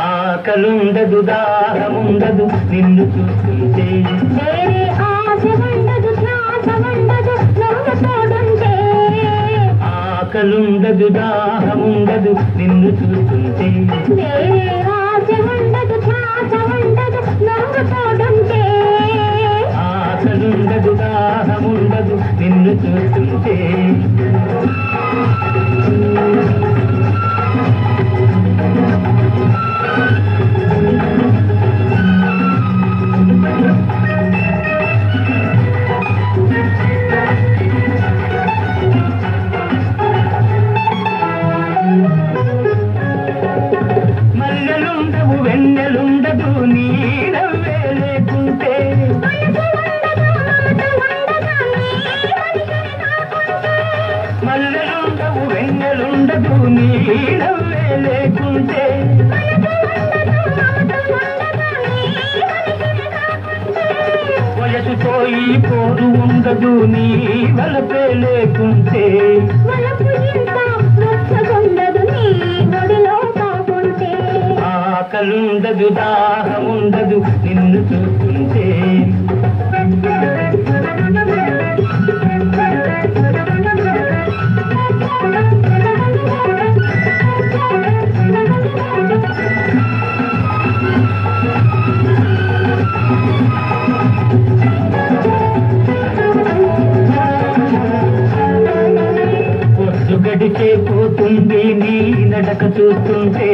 ఆకలుండదు దాహముండదు నిన్ను చూస్తుంటే వేరే ఆశ ఉండదు ధ్యాస ఉండదు నువ్వు తోడుంటే ఆకలుండదు దాహముండదు నిన్ను చూస్తుంటే వేరే ఆశ ఉండదు ధ్యాస ఉండదు నువ్వు తోడుంటే ఆకలుండదు దాహముండదు నిన్ను చూస్తుంటే మల్లెలుండవు వెన్నెలుండదు నీ నవ్వే లేకుంటే మల్లెలుండవు వెన్నెలుండదు నీ నవ్వే లేకుంటే వయసుతో ఈ పోరు ఉండదు నీ వలపే లేకుంటే ఆకలుండదు దాహముండదు నిన్ను చూస్తుంటే పొద్దు గడిచే పోతుంది నీ నడక చూస్తుంటే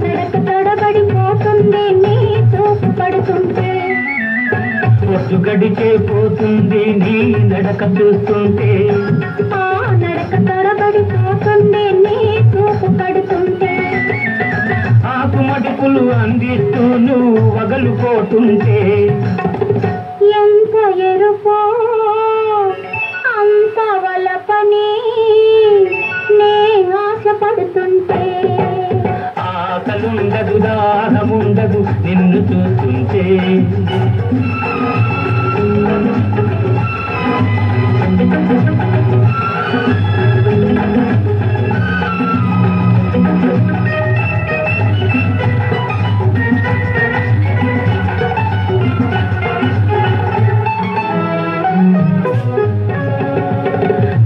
నడక తడబడిపోతుంది నీ చూపు పడుతుంటే పొద్దు గడిచే పోతుంది నీ నడక చూస్తుంటే నడక తడబడిపోతుంది నీ చూపు పడుతుంటే ఆకు మడుపులు అందిస్తూ నువ్వు వగలుపోతుంటే ఎంత ఎరుపో అంత వలపని నే ఆశపడుతుంటే ఆకలుండదు దాహముండదు నిన్ను చూస్తుంటే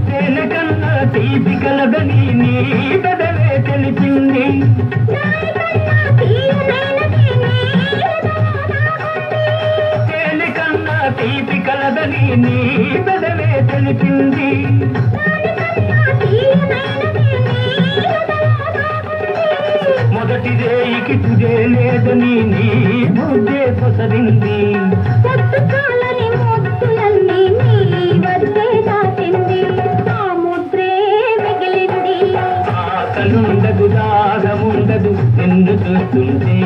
తేనెకన్నా తీపి కలదని నీ పెదవే తెలిపింది తేనెకన్నా తీపి కలదని నీ పెదవే తెలిపింది మొదటి రేయికి తుదే లేదని నీ ముద్దే పొసరింది ముద్దులన్నీ నీ వద్దే దాటింది ఆ ముద్రే మిగిలింది ఆకలుండదు దాహముండదు నిన్ను చూస్తుంటే